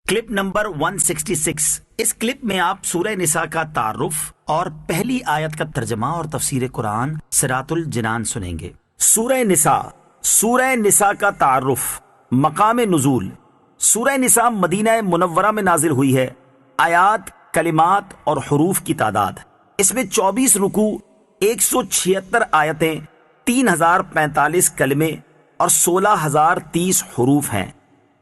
Clip number 166۔ اس clip میں آپ سورہ نساء کا تعارف اور پہلی آیت کا ترجمہ اور تفسیر قرآن صراط الجنان سنیں گے۔ سورہ نساء کا تعارف۔ مقام نزول۔ سورہ نساء مدینہ منورہ میں نازل ہوئی ہے۔ آیات، کلمات اور حروف کی تعداد، اس میں 24 رکوع، 176 آیتیں، 3045 کلمے اور 16030 حروف ہیں۔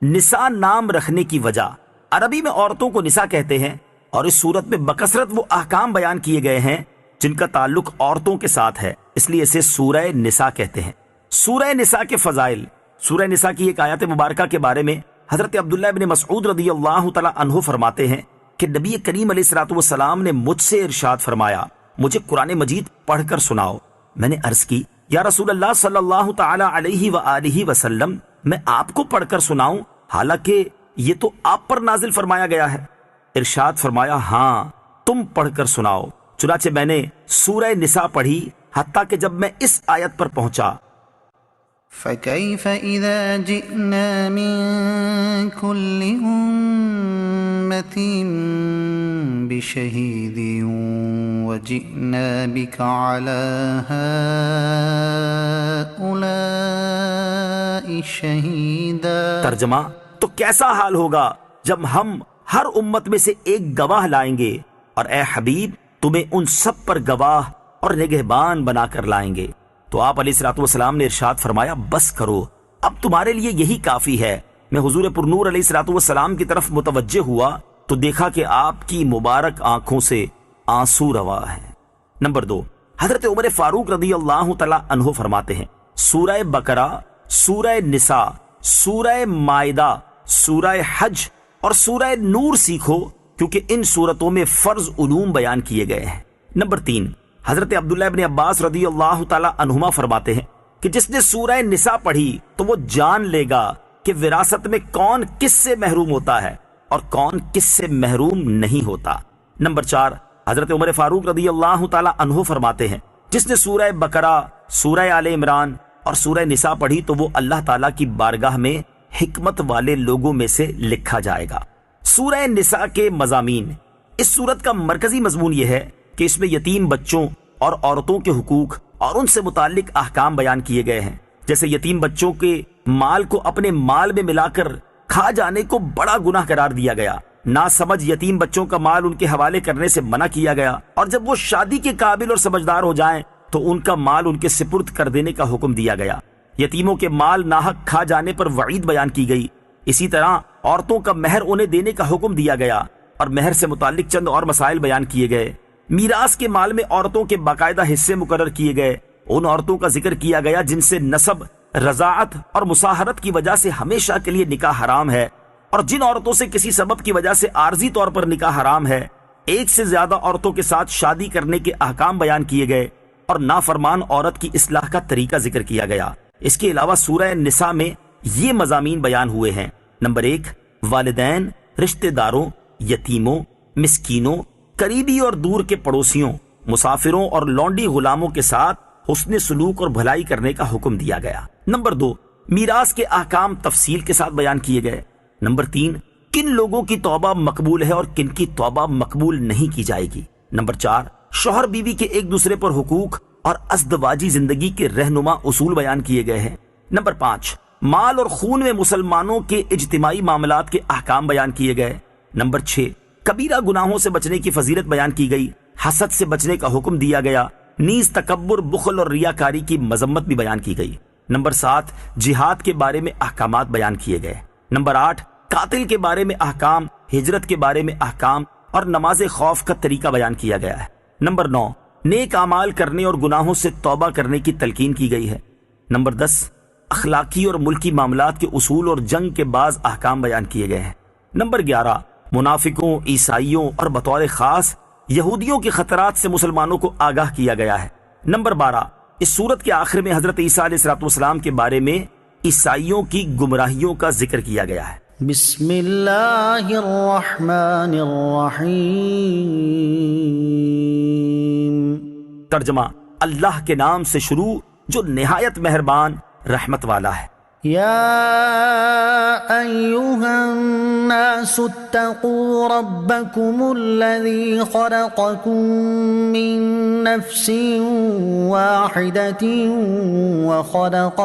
نساء نام رکھنے کی وجہ، عربی میں عورتوں کو نساء کہتے ہیں اور اس صورت میں بکثرت وہ احکام بیان کیے گئے ہیں جن کا تعلق عورتوں کے ساتھ ہے، اس لیے اسے سورہ نساء کہتے ہیں۔ سورہ نساء کے فضائل۔ سورہ نساء کی ایک آیت مبارکہ کے بارے میں حضرت عبداللہ بن مسعود رضی اللہ تعالی عنہ فرماتے ہیں کہ نبی کریم علیہ الصلوۃ والسلام نے مجھ سے ارشاد فرمایا، مجھے قرآن مجید پڑھ کر سناؤ۔ میں نے عرض کی، یا رسول اللہ صلی اللہ تعالی علیہ وآلہ وسلم، میں آپ کو پڑھ کر سناؤں حالانکہ یہ تو آپ پر نازل فرمایا گیا ہے؟ ارشاد فرمایا، ہاں تم پڑھ کر سناؤ۔ چنانچہ میں نے سورہ نساء پڑھی حتیٰ کہ جب میں اس آیت پر پہنچا، فَكَيْفَ إِذَا جِئْنَا مِن كُلِّ أُمَّةٍ بِشَهِيدٍ وَجِئْنَا بِكَ عَلَى هَؤُلَاءِ شَهِيدًا۔ ترجمہ، تو کیسا حال ہوگا جب ہم ہر امت میں سے ایک گواہ لائیں گے اور اے حبیب تمہیں ان سب پر گواہ اور نگہبان بنا کر لائیں گے۔ تو آپ علیہ الصلوۃ والسلام نے ارشاد فرمایا، بس کرو، اب تمہارے لیے یہی کافی ہے۔ میں حضور پرنور علیہ الصلوۃ والسلام کی طرف متوجہ ہوا تو دیکھا کہ آپ کی مبارک آنکھوں سے آنسو روا ہے۔ نمبر 2، حضرت عمر فاروق رضی اللہ تعالی عنہ فرماتے ہیں، سورہ بقرہ، سورہ نساء، سورہ مائدہ، سورہ حج اور سورہ نور سیکھو کیونکہ ان سورتوں میں فرض علوم بیان کیے گئے ہیں۔ نمبر 3، حضرت عبداللہ ابن عباس رضی اللہ تعالی عنہما فرماتے ہیں کہ جس نے سورہ نساء پڑھی تو وہ جان لے گا کہ وراثت میں کون کس سے محروم ہوتا ہے اور کون کس سے محروم نہیں ہوتا۔ نمبر 4، حضرت عمر فاروق رضی اللہ تعالی عنہ فرماتے ہیں، جس نے سورہ بقرہ، سورہ آل عمران اور سورہ نساء پڑھی تو وہ اللہ تعالیٰ کی بارگاہ میں حکمت والے لوگوں میں سے لکھا جائے گا۔ سورہ نساء کے مضامین۔ اس سورت کا مرکزی مضمون یہ ہے کہ اس میں یتیم بچوں اور عورتوں کے حقوق اور ان سے متعلق احکام بیان کیے گئے ہیں، جیسے یتیم بچوں کے مال کو اپنے مال میں ملا کر کھا جانے کو بڑا گناہ قرار دیا گیا، ناسمجھ یتیم بچوں کا مال ان کے حوالے کرنے سے منع کیا گیا، اور جب وہ شادی کے قابل اور سمجھدار ہو جائیں تو ان کا مال ان کے سپرد کر دینے کا حکم دیا گیا۔ یتیموں کے مال ناحق کھا جانے پر وعید بیان کی گئی۔ اسی طرح عورتوں کا مہر انہیں دینے کا حکم دیا گیا اور مہر سے متعلق چند اور مسائل بیان کیے گئے۔ میراث کے مال میں عورتوں کے باقاعدہ حصے مقرر کیے گئے۔ ان عورتوں کا ذکر کیا گیا جن سے نسب، رضاعت اور مصاہرت کی وجہ سے ہمیشہ کے لیے نکاح حرام ہے، اور جن عورتوں سے کسی سبب کی وجہ سے عارضی طور پر نکاح حرام ہے۔ ایک سے زیادہ عورتوں کے ساتھ شادی کرنے کے احکام بیان کیے گئے اور نافرمان عورت کی اصلاح کا طریقہ ذکر کیا گیا۔ اس کے علاوہ سورہ نساء میں یہ مضامین بیان ہوئے ہیں۔ نمبر 1، والدین، رشتہ داروں، یتیموں، مسکینوں، قریبی اور دور کے پڑوسیوں، مسافروں اور لونڈی غلاموں کے ساتھ حسن سلوک اور بھلائی کرنے کا حکم دیا گیا۔ نمبر 2، میراث کے احکام تفصیل کے ساتھ بیان کیے گئے۔ نمبر 3، کن لوگوں کی توبہ مقبول ہے اور کن کی توبہ مقبول نہیں کی جائے گی۔ نمبر 4، شوہر بیوی کے ایک دوسرے پر حقوق اور ازدواجی زندگی کے رہنما اصول بیان کیے گئے ہیں۔ نمبر 5، مال اور خون میں مسلمانوں کے اجتماعی معاملات کے احکام بیان کیے گئے۔ نمبر 6، کبیرہ گناہوں سے بچنے کی فضیلت بیان کی گئی، حسد سے بچنے کا حکم دیا گیا، نیز تکبر، بخل اور ریاکاری کی مذمت بھی بیان کی گئی۔ نمبر 7، جہاد کے بارے میں احکامات بیان کیے گئے۔ نمبر 8، قاتل کے بارے میں احکام، ہجرت کے بارے میں احکام اور نماز خوف کا طریقہ بیان کیا گیا ہے۔ نمبر 9، نیک اعمال کرنے اور گناہوں سے توبہ کرنے کی تلقین کی گئی ہے۔ نمبر 10، اخلاقی اور ملکی معاملات کے اصول اور جنگ کے بعض احکام بیان کیے گئے ہیں۔ نمبر 11، منافقوں، عیسائیوں اور بطور خاص یہودیوں کے خطرات سے مسلمانوں کو آگاہ کیا گیا ہے۔ نمبر 12، اس سورت کے آخر میں حضرت عیسیٰ علیہ الصلوۃ والسلام کے بارے میں عیسائیوں کی گمراہیوں کا ذکر کیا گیا ہے۔ بسم اللہ الرحمن الرحیم۔ ترجمہ، اللہ کے نام سے شروع جو نہایت مہربان رحمت والا ہے۔ يا أيها الناس اتقوا ربكم الذي خلقكم من نفس واحدة وخلق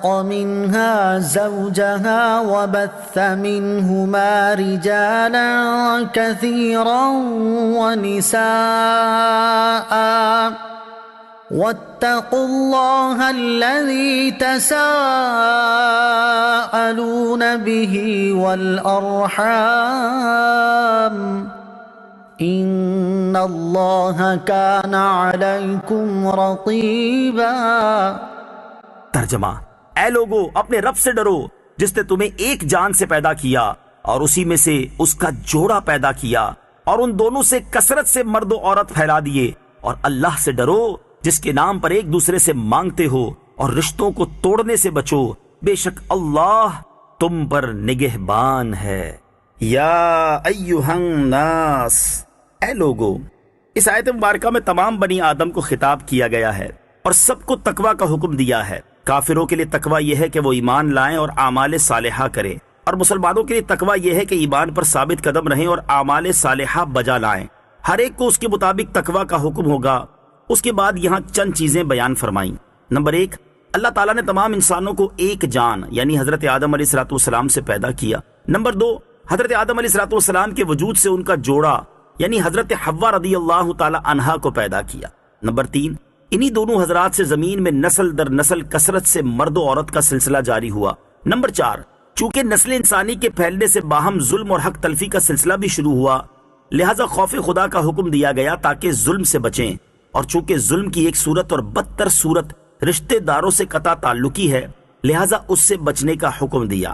منها زوجها وبث منهما رجالا كثيرا ونساء واتقوا الله الذي تساءلون به والأرحام إن الله كان عليكم رقيبا۔ ترجمہ: اے لوگو، اپنے رب سے ڈرو جس نے تمہیں ایک جان سے پیدا کیا اور اسی میں سے اس کا جوڑا پیدا کیا اور ان دونوں سے کثرت سے مرد و عورت پھیلا دیے، اور اللہ سے ڈرو جس کے نام پر ایک دوسرے سے مانگتے ہو اور رشتوں کو توڑنے سے بچو، بے شک اللہ تم پر نگہبان ہے۔ یا ایہا الناس، اے لوگو۔ اس آیت مبارکہ میں تمام بنی آدم کو خطاب کیا گیا ہے اور سب کو تقوی کا حکم دیا ہے۔ کافروں کے لیے تقوی یہ ہے کہ وہ ایمان لائیں اور اعمال صالحہ کریں، اور مسلمانوں کے لیے تقوی یہ ہے کہ ایمان پر ثابت قدم رہیں اور اعمال صالحہ بجا لائیں۔ ہر ایک کو اس کے مطابق تقوی کا حکم ہوگا۔ اس کے بعد یہاں چند چیزیں بیان فرمائیں۔ نمبر 1، اللہ تعالیٰ نے تمام انسانوں کو ایک جان یعنی حضرت آدم علیہ السلام سے پیدا کیا۔ نمبر 2، حضرت آدم علیہ السلام کے وجود سے ان کا جوڑا یعنی حضرت حوا رضی اللہ تعالی عنہا کو پیدا کیا۔ نمبر 3، انہی دونوں حضرات سے زمین میں نسل در نسل کثرت سے مرد و عورت کا سلسلہ جاری ہوا۔ نمبر 4، چونکہ نسل انسانی کے پھیلنے سے باہم ظلم اور حق تلفی کا سلسلہ بھی شروع ہوا، لہذا خوف خدا کا حکم دیا گیا تاکہ ظلم سے بچیں، اور چونکہ ظلم کی ایک صورت اور بدتر صورت رشتہ داروں سے قطع تعلقی ہے، لہذا اس سے بچنے کا حکم دیا۔